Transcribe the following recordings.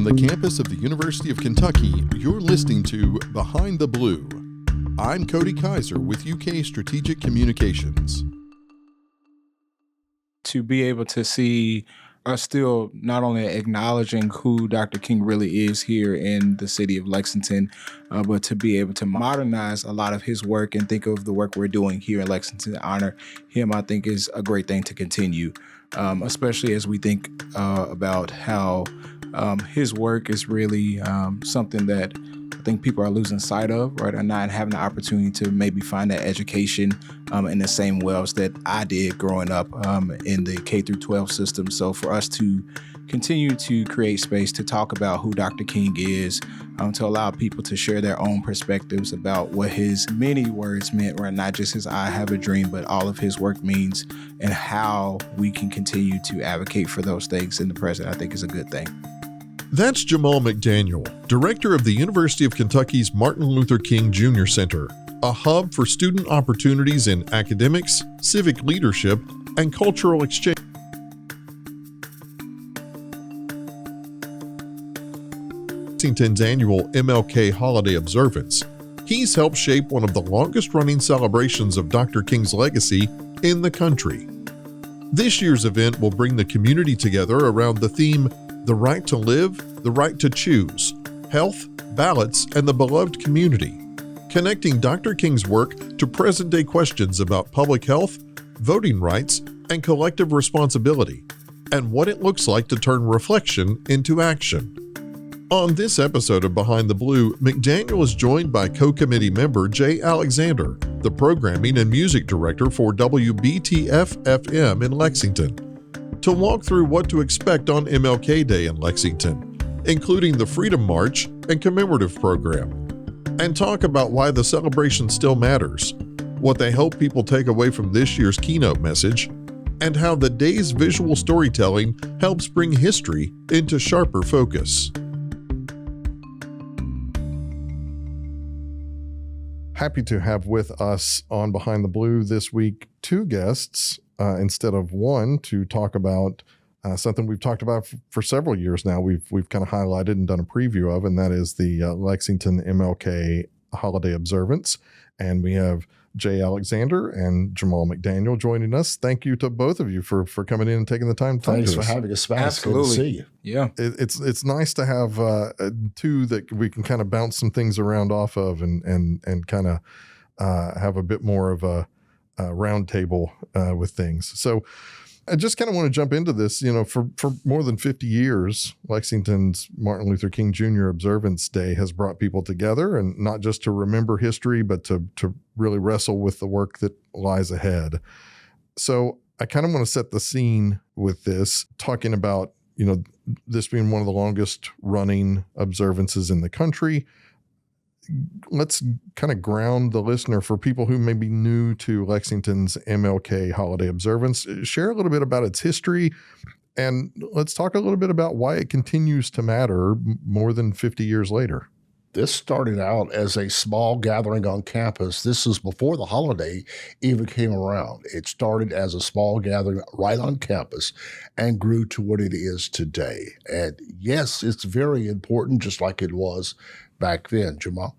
From the campus of the University of Kentucky, you're listening to Behind the Blue. I'm Cody Kaiser with UK Strategic Communications. To be able to see us still not only acknowledging who Dr. King really is here in the city of Lexington, but to be able to modernize a lot of his work and think of the work we're doing here in Lexington to honor him, I think is a great thing to continue, especially as we think about how his work is really something that I think people are losing sight of, right, and not having the opportunity to maybe find that education in the same wells that I did growing up in the K through 12 system. So for us to continue to create space to talk about who Dr. King is, to allow people to share their own perspectives about what his many words meant, right, not just his I have a dream, but all of his work means, and how we can continue to advocate for those things in the present, I think is a good thing. That's Ja'Mahl McDaniel, director of the University of Kentucky's Martin Luther King Jr. Center, a hub for student opportunities in academics, civic leadership, and cultural exchange. Lexington's annual MLK Holiday Observance. He's helped shape one of the longest-running celebrations of Dr. King's legacy in the country. This year's event will bring the community together around the theme The Right to Live, the Right to Choose, Health, Ballots, and the Beloved Community, connecting Dr. King's work to present-day questions about public health, voting rights, and collective responsibility, and what it looks like to turn reflection into action. On this episode of Behind the Blue, McDaniel is joined by co-committee member Jay Alexander, the programming and music director for WBTF-FM in Lexington, to walk through what to expect on MLK Day in Lexington, including the Freedom March and commemorative program, and talk about why the celebration still matters, what they hope people take away from this year's keynote message, and how the day's visual storytelling helps bring history into sharper focus. Happy to have with us on Behind the Blue this week two guests instead of one, to talk about something we've talked about for several years now. We've kind of highlighted and done a preview of, and that is the Lexington MLK Holiday Observance. And we have Jay Alexander and Ja'Mahl McDaniel joining us. Thank you to both of you for coming in and taking the time to talk to us. Thanks for having us back. Absolutely. Good to see you. Yeah. It's nice to have two that we can kind of bounce some things around off of and kind of have a bit more of a round table with things. So I just kind of want to jump into this. You know, for more than 50 years, Lexington's Martin Luther King Jr. Observance Day has brought people together, and not just to remember history, but to really wrestle with the work that lies ahead. So I kind of want to set the scene with this, talking about, you know, this being one of the longest running observances in the country. Let's kind of ground the listener for people who may be new to Lexington's MLK Holiday Observance. Share a little bit about its history, and let's talk a little bit about why it continues to matter more than 50 years later. This started out as a small gathering on campus. This is before the holiday even came around. It started as a small gathering right on campus and grew to what it is today. And yes, it's very important, just like it was back then. Ja'Mahl?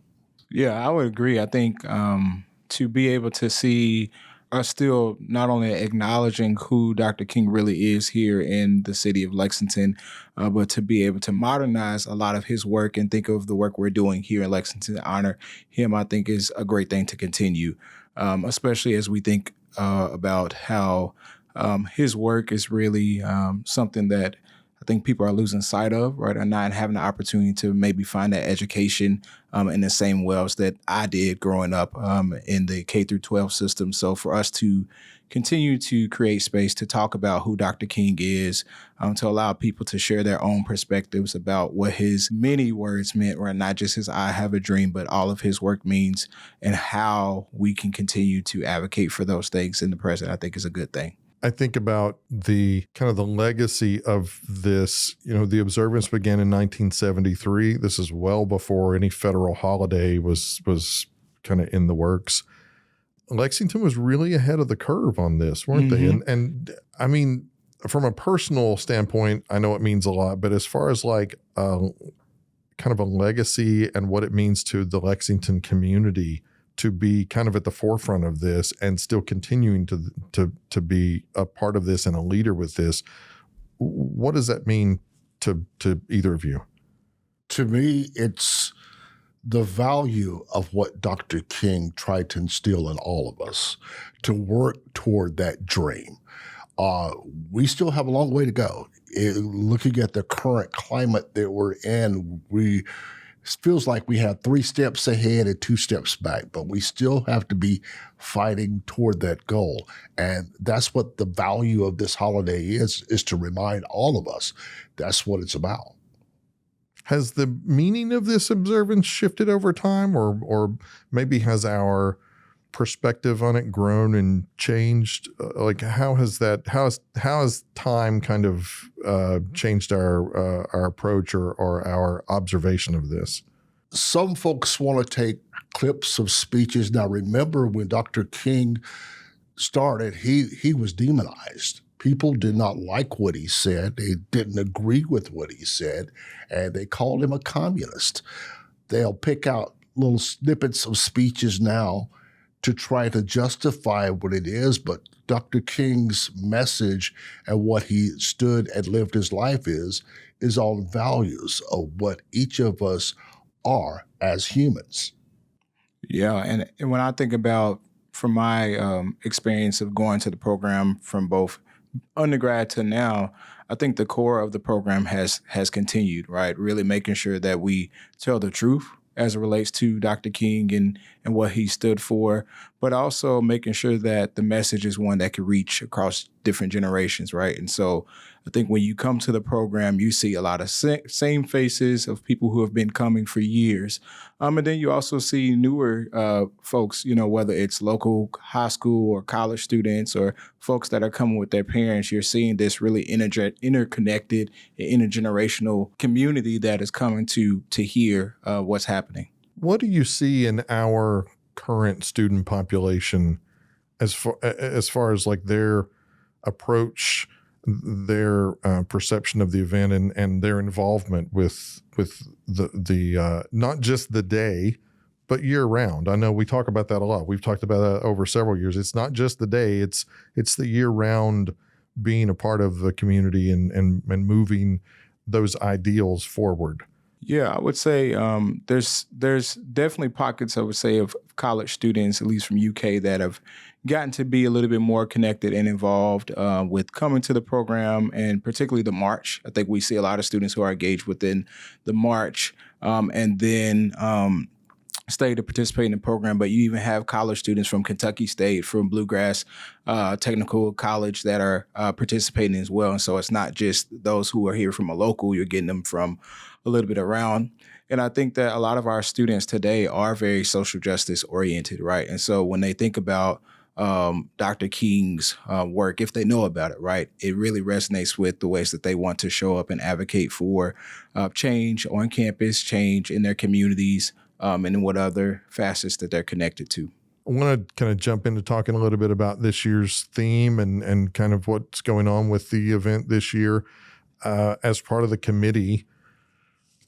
Yeah, I would agree. I think to be able to see us still not only acknowledging who Dr. King really is here in the city of Lexington, but to be able to modernize a lot of his work and think of the work we're doing here in Lexington to honor him, I think is a great thing to continue, especially as we think about how his work is really something that I think people are losing sight of, right, and not having the opportunity to maybe find that education in the same wells that I did growing up in the K through 12 system. So for us to continue to create space to talk about who Dr. King is, to allow people to share their own perspectives about what his many words meant, right, not just his I have a dream, but all of his work means, and how we can continue to advocate for those things in the present, I think is a good thing. I think about the kind of the legacy of this. You know, the observance began in 1973. This is well before any federal holiday was kind of in the works. Lexington was really ahead of the curve on this, weren't they? And I mean, from a personal standpoint, I know it means a lot, but as far as like kind of a legacy and what it means to the Lexington community to be kind of at the forefront of this and still continuing to be a part of this and a leader with this, what does that mean to either of you? To me, it's the value of what Dr. King tried to instill in all of us to work toward that dream. We still have a long way to go. Looking at the current climate that we're in, it feels like we have 3 steps ahead and 2 steps back, but we still have to be fighting toward that goal. And that's what the value of this holiday is to remind all of us that's what it's about. Has the meaning of this observance shifted over time, or maybe has our perspective on it grown and changed? Like how has time kind of changed our approach or our observation of this? Some folks want to take clips of speeches. Now, remember when Dr. King started, he was demonized. People did not like what he said. They didn't agree with what he said, and they called him a communist. They'll pick out little snippets of speeches now to try to justify what it is, but Dr. King's message and what he stood and lived his life is on values of what each of us are as humans. Yeah, and when I think about from my experience of going to the program from both undergrad to now, I think the core of the program has continued, right? Really making sure that we tell the truth as it relates to Dr. King and what he stood for, but also making sure that the message is one that can reach across different generations, right? And so I think when you come to the program, you see a lot of same faces of people who have been coming for years. And then you also see newer folks, whether it's local high school or college students or folks that are coming with their parents. You're seeing this really interconnected, intergenerational community that is coming to hear what's happening. What do you see in our current student population as far as like their approach, their perception of the event, and their involvement with the not just the day, but year round? I know we talk about that a lot. We've talked about that over several years. It's not just the day; it's the year round being a part of the community and moving those ideals forward. Yeah, I would say there's definitely pockets, I would say, of college students, at least from UK, that have gotten to be a little bit more connected and involved with coming to the program, and particularly the march. I think we see a lot of students who are engaged within the march and then stay to participate in the program. But you even have college students from Kentucky State, from Bluegrass Technical College that are participating as well. And so it's not just those who are here from a local, you're getting them from a little bit around. And I think that a lot of our students today are very social justice oriented, right? And so when they think about Dr. King's work, if they know about it, right, it really resonates with the ways that they want to show up and advocate for change on campus, change in their communities, and in what other facets that they're connected to. I want to kind of jump into talking a little bit about this year's theme and kind of what's going on with the event this year. As part of the committee,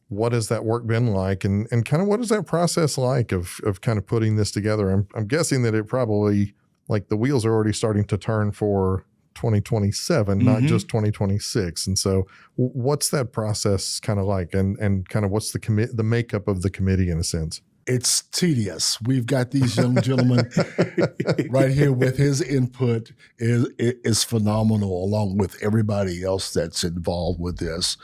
what has that work been like, and kind of what is that process like of kind of putting this together? I'm guessing that it probably, like, the wheels are already starting to turn for 2027, not just 2026. And so what's that process kind of like, and kind of what's the makeup of the committee in a sense? It's tedious. We've got these young gentlemen right here with his input is phenomenal, along with everybody else that's involved with this.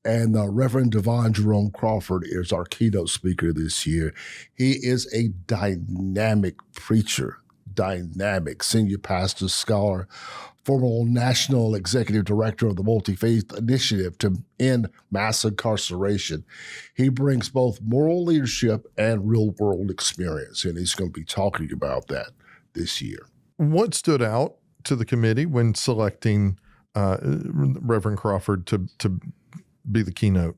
And Reverend Devon Jerome Crawford is our keynote speaker this year. He is a dynamic preacher, dynamic senior pastor, scholar, former national executive director of the Multi-Faith Initiative to End Mass Incarceration. He brings both moral leadership and real-world experience, and he's going to be talking about that this year. What stood out to the committee when selecting Reverend Crawford to be the keynote?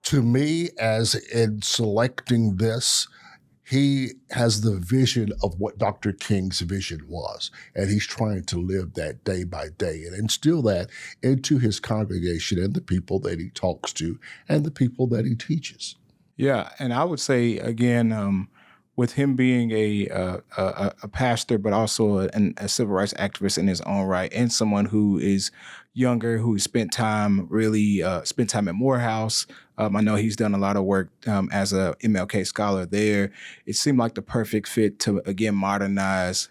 To me, as in selecting this, he has the vision of what Dr. King's vision was, and he's trying to live that day by day and instill that into his congregation and the people that he talks to and the people that he teaches. Yeah, and I would say again, with him being a pastor, but also a civil rights activist in his own right, and someone who is younger, who spent time at Morehouse. I know he's done a lot of work as a MLK scholar there. It seemed like the perfect fit to again modernize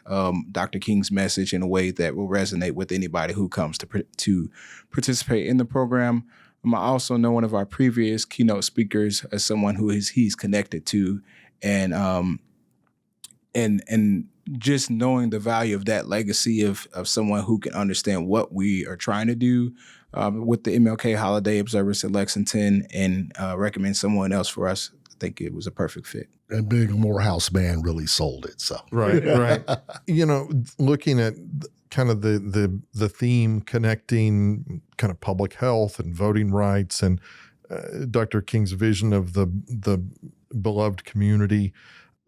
Dr. King's message in a way that will resonate with anybody who comes to participate in the program. I also know one of our previous keynote speakers as someone who he's connected to, and just knowing the value of that legacy of someone who can understand what we are trying to do with the MLK Holiday Observance at Lexington, and recommend someone else for us. I think it was a perfect fit. And being a Morehouse man really sold it. So right. Looking at kind of the theme connecting kind of public health and voting rights and Dr. King's vision of the beloved community,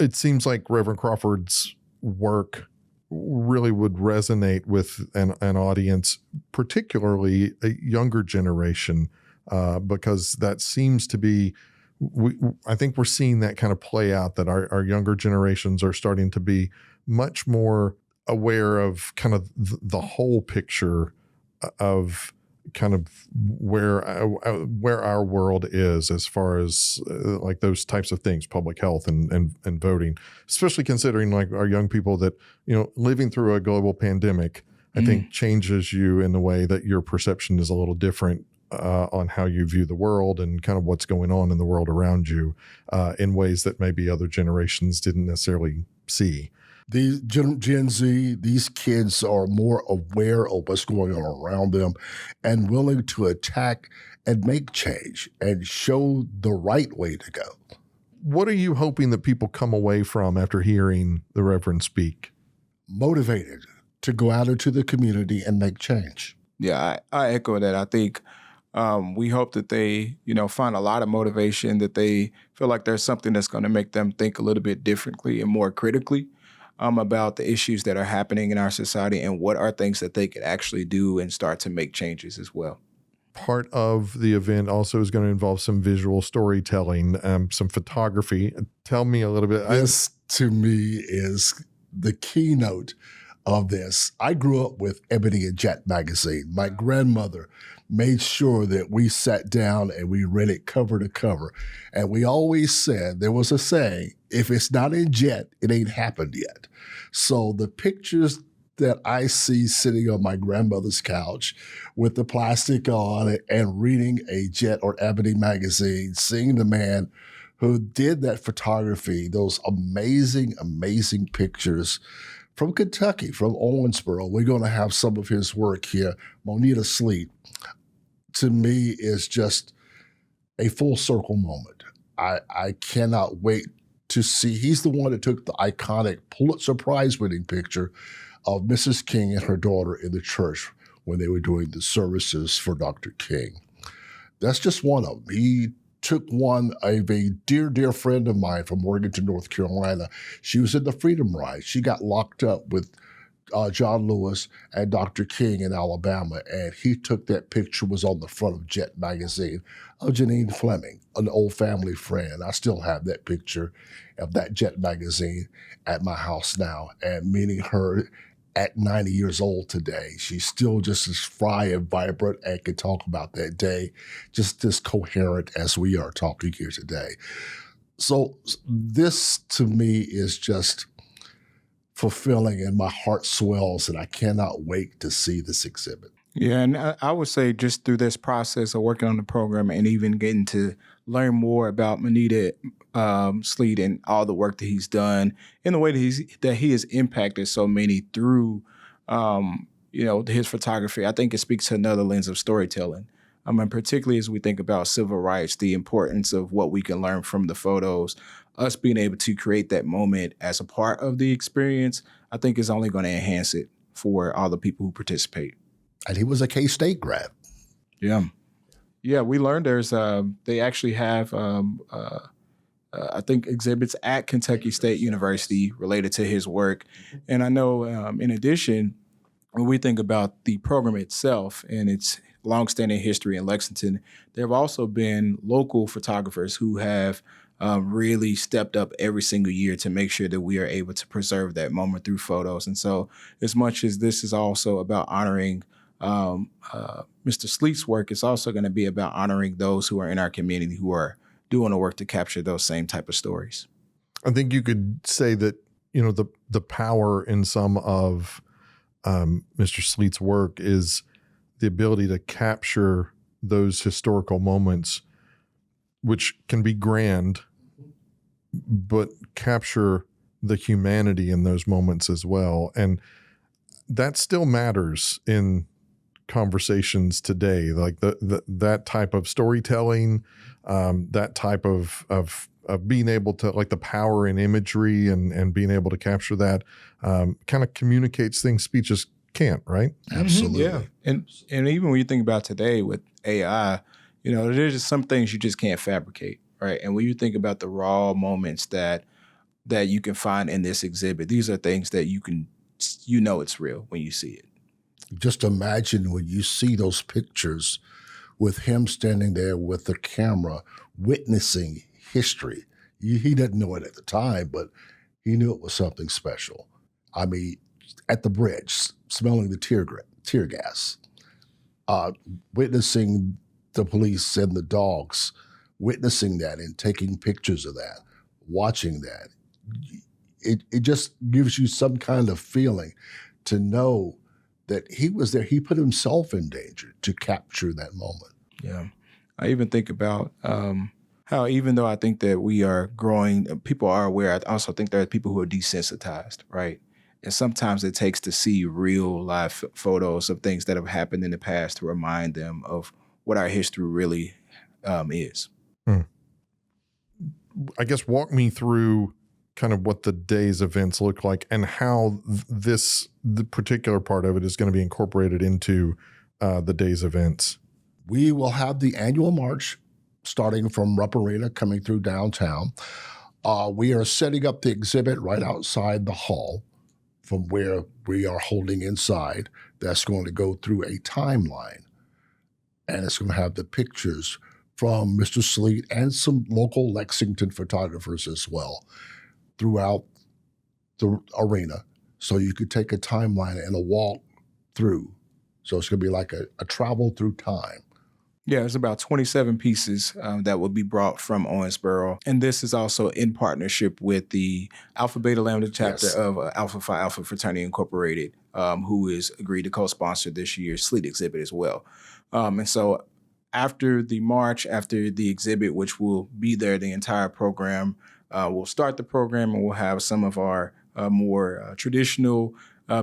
it seems like Reverend Crawford's work really would resonate with an audience, particularly a younger generation, because that seems to be, I think we're seeing that kind of play out, that our younger generations are starting to be much more aware of kind of the whole picture of kind of where our world is as far as like those types of things, public health and voting, especially considering like our young people that, living through a global pandemic, I think changes you in the way that your perception is a little different on how you view the world and kind of what's going on in the world around you in ways that maybe other generations didn't necessarily see. These Gen Z, these kids are more aware of what's going on around them and willing to attack and make change and show the right way to go. What are you hoping that people come away from after hearing the Reverend speak? Motivated to go out into the community and make change. Yeah, I echo that. I think we hope that they, find a lot of motivation, that they feel like there's something that's going to make them think a little bit differently and more critically about the issues that are happening in our society and what are things that they could actually do and start to make changes as well. Part of the event also is going to involve some visual storytelling, some photography. Tell me a little bit. This, to me, is the keynote of this. I grew up with Ebony and Jet magazine. My grandmother made sure that we sat down and we read it cover to cover. And we always said, there was a saying, if it's not in Jet, it ain't happened yet. So the pictures that I see sitting on my grandmother's couch with the plastic on and reading a Jet or Ebony magazine, seeing the man who did that photography, those amazing, amazing pictures from Kentucky, from Owensboro. We're going to have some of his work here. Monita Sleet, to me, is just a full circle moment. I cannot wait to see. He's the one that took the iconic Pulitzer Prize winning picture of Mrs. King and her daughter in the church when they were doing the services for Dr. King. That's just one of them. He took one of a dear, dear friend of mine from Morganton, North Carolina. She was in the Freedom Ride. She got locked up with John Lewis and Dr. King in Alabama, and he took that picture, was on the front of Jet magazine, of Janine Fleming, an old family friend. I still have that picture of that Jet magazine at my house now, and meeting her at 90 years old today. She's still just as fry and vibrant and can talk about that day just as coherent as we are talking here today. So this, to me, is just fulfilling, and my heart swells, and I cannot wait to see this exhibit. Yeah, and I would say just through this process of working on the program and even getting to learn more about Monita Sleet and all the work that he's done in the way that he has impacted so many through, his photography, I think it speaks to another lens of storytelling. I mean, particularly as we think about civil rights, the importance of what we can learn from the photos, us being able to create that moment as a part of the experience, I think is only going to enhance it for all the people who participate. And he was a K-State grad. Yeah. Yeah, we learned they actually have a I think, exhibits at Kentucky State University related to his work. And I know, in addition, when we think about the program itself and its longstanding history in Lexington, there have also been local photographers who have really stepped up every single year to make sure that we are able to preserve that moment through photos. And so as much as this is also about honoring Mr. Sleet's work, it's also going to be about honoring those who are in our community who are doing the work to capture those same type of stories. I think you could say that, the power in some of Mr. Sleet's work is the ability to capture those historical moments, which can be grand, but capture the humanity in those moments as well. And that still matters in conversations today, like that type of storytelling, that type of being able to, like, the power in imagery and being able to capture that kind of communicates things speeches can't, right? Absolutely. Yeah. And even when you think about today with AI, there's just some things you just can't fabricate, right? And when you think about the raw moments that you can find in this exhibit, these are things that it's real when you see it. Just imagine when you see those pictures with him standing there with the camera witnessing history. He didn't know it at the time, but he knew it was something special. I mean, at the bridge, smelling the tear gas, witnessing the police and the dogs, witnessing that and taking pictures of that, watching that. It just gives you some kind of feeling to know that he was there. He put himself in danger to capture that moment. Yeah. I even think about how, even though I think that we are growing, people are aware, I also think there are people who are desensitized, right? And sometimes it takes to see real live photos of things that have happened in the past to remind them of what our history really is. I guess walk me through kind of what the day's events look like and how the particular part of it is going to be incorporated into the day's events. We will have the annual march starting from Rupp Arena coming through downtown. We are setting up the exhibit right outside the hall from where we are holding inside. That's going to go through a timeline, and it's going to have the pictures from Mr. Sleet and some local Lexington photographers as well throughout the arena. So you could take a timeline and a walk through. So it's going to be like a travel through time. Yeah, it's about 27 pieces that will be brought from Owensboro. And this is also in partnership with the Alpha Beta Lambda chapter of Alpha Phi Alpha Fraternity Incorporated, who has agreed to co-sponsor this year's Sleet exhibit as well. And so after the march, after the exhibit, which will be there the entire program, we'll start the program and we'll have some of our more traditional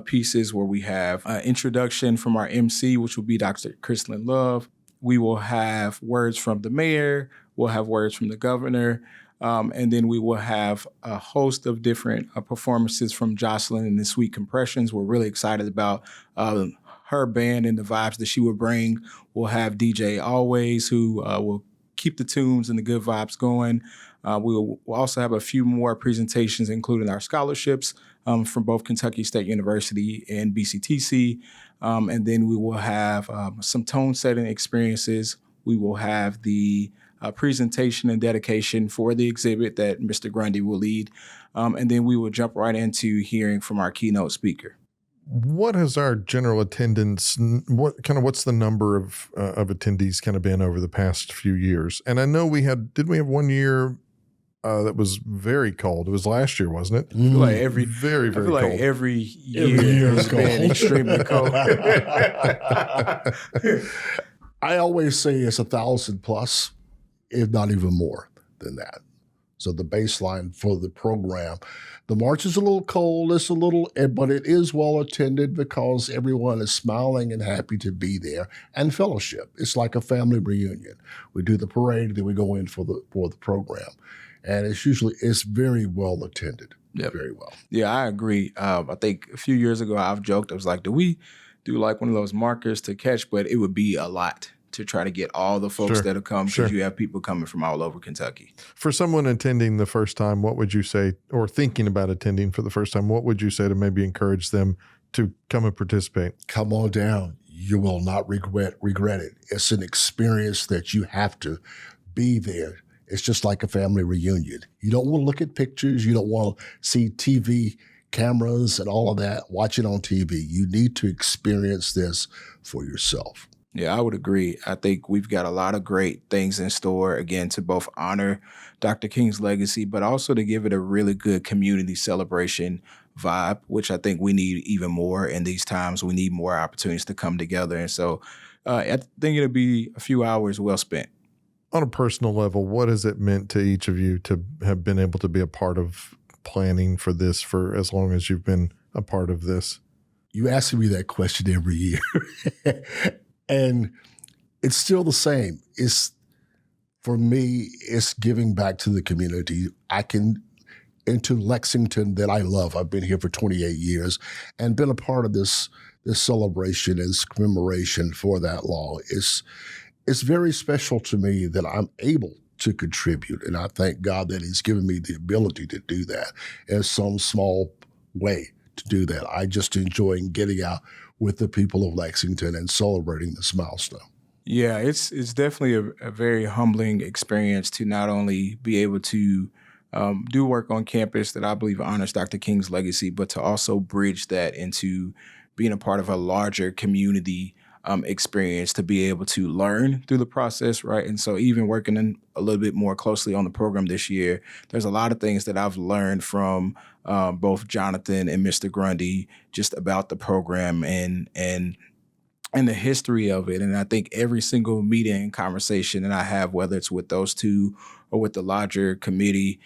pieces where we have introduction from our MC, which will be Dr. Chrislyn Love. We will have words from the mayor. We'll have words from the governor. And then we will have a host of different performances from Jocelyn and the Sweet Compressions. We're really excited about her band and the vibes that she will bring. We'll have DJ Always, who will keep the tunes and the good vibes going. We'll also have a few more presentations, including our scholarships from both Kentucky State University and BCTC. And then we will have some tone setting experiences. We will have the presentation and dedication for the exhibit that Mr. Grundy will lead. And then we will jump right into hearing from our keynote speaker. What has our general attendance, what's the number of attendees kind of been over the past few years? And I know did we have 1 year that was very cold? It was last year, wasn't it? I feel like very cold. Like every year has been extremely cold. I always say it's 1,000 plus, if not even more than that. So the baseline for the program, the march is a little cold, but it is well attended because everyone is smiling and happy to be there, and fellowship. It's like a family reunion. We do the parade, then we go in for the program, and it's very well attended. Yep. Very well. Yeah, I agree. I think a few years ago I've joked, I was like, do we do like one of those markers to catch? But it would be a lot to try to get all the folks Sure. that'll come, because Sure. you have people coming from all over Kentucky. For someone attending the first time, what would you say, or thinking about attending for the first time, what would you say to maybe encourage them to come and participate? Come on down. You will not regret it. It's an experience that you have to be there. It's just like a family reunion. You don't want to look at pictures. You don't want to see TV cameras and all of that, watch it on TV. You need to experience this for yourself. Yeah, I would agree. I think we've got a lot of great things in store, again, to both honor Dr. King's legacy, but also to give it a really good community celebration vibe, which I think we need even more in these times. We need more opportunities to come together. And so I think it'll be a few hours well spent. On a personal level, what has it meant to each of you to have been able to be a part of planning for this for as long as you've been a part of this? You ask me that question every year. And it's still the same. For me, it's giving back to the community. Into Lexington that I love. I've been here for 28 years and been a part of this celebration and this commemoration for that law. It's very special to me that I'm able to contribute, and I thank God that He's given me the ability to do that in some small way to do that. I just enjoy getting out with the people of Lexington and celebrating this milestone. Yeah, it's definitely a very humbling experience to not only be able to do work on campus that I believe honors Dr. King's legacy, but to also bridge that into being a part of a larger community experience, to be able to learn through the process, right? And so even working in a little bit more closely on the program this year, there's a lot of things that I've learned from both Jonathan and Mr. Grundy just about the program and the history of it. And I think every single meeting and conversation that I have, whether it's with those two or with the larger committee,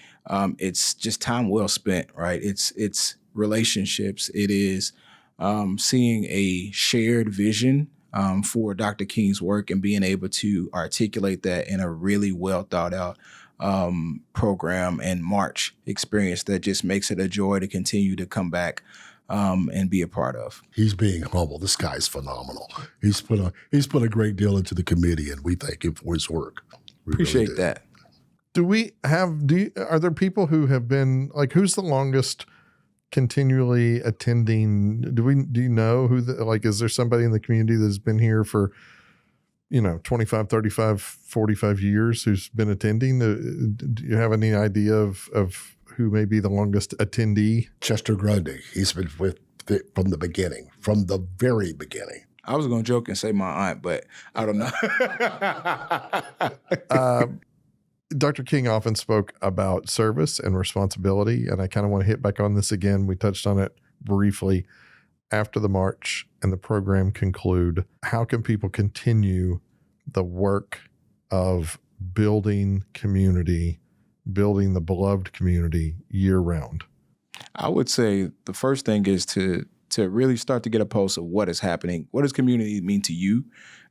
it's just time well spent, right? It's relationships. It is seeing a shared vision for Dr. King's work and being able to articulate that in a really well thought out program and March experience that just makes it a joy to continue to come back and be a part of. He's being humble. This guy's phenomenal. He's put a great deal into the committee, and we thank him for his work. We Appreciate really do. that. Are there people who have been, like, who's the longest continually attending? Do you know who is there somebody in the community that's been here for 25, 35, 45 years who's been attending? Do you have any idea of who may be the longest attendee? Chester Grundy. He's been with it from the beginning, from the very beginning. I was going to joke and say my aunt, but I don't know. Dr. King often spoke about service and responsibility, and I kind of want to hit back on this again. We touched on it briefly. After the march and the program conclude, how can people continue the work of building community, building the beloved community year round? I would say the first thing is to really start to get a pulse of what is happening. What does community mean to you?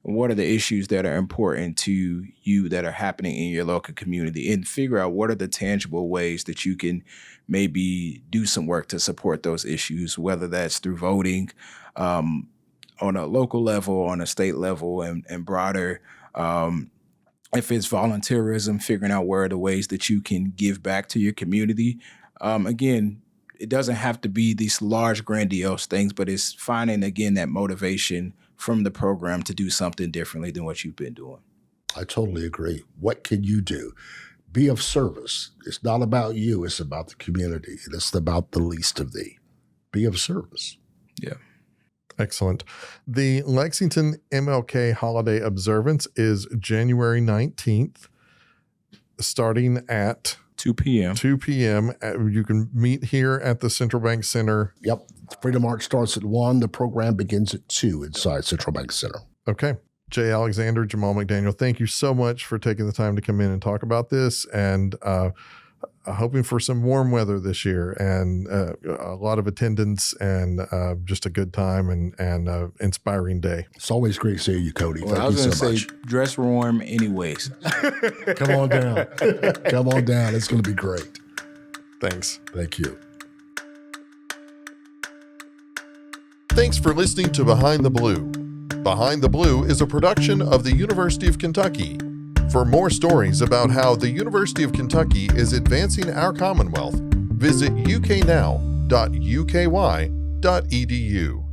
And what are the issues that are important to you that are happening in your local community? And figure out what are the tangible ways that you can maybe do some work to support those issues, whether that's through voting on a local level, on a state level, and broader. If it's volunteerism, figuring out where are the ways that you can give back to your community. Again, it doesn't have to be these large, grandiose things, but it's finding, again, that motivation from the program to do something differently than what you've been doing. I totally agree. What can you do? Be of service. It's not about you. It's about the community. It's about the least of thee. Be of service. Yeah. Excellent. The Lexington MLK Holiday Observance is January 19th, starting at 2 p.m. 2 p.m. You can meet here at the Central Bank Center. Yep. Freedom March starts at 1. The program begins at 2 inside Central Bank Center. Okay. Jay Alexander, Ja'Mahl McDaniel, thank you so much for taking the time to come in and talk about this, and hoping for some warm weather this year and a lot of attendance and just a good time and inspiring day. It's always great seeing you, Cody. Well, Thank I was you going so to much. say dress warm anyways. Come on down. Come on down. It's going to be great. Thanks. Thank you. Thanks for listening to Behind the Blue. Behind the Blue is a production of the University of Kentucky. For more stories about how the University of Kentucky is advancing our Commonwealth, visit uknow.uky.edu.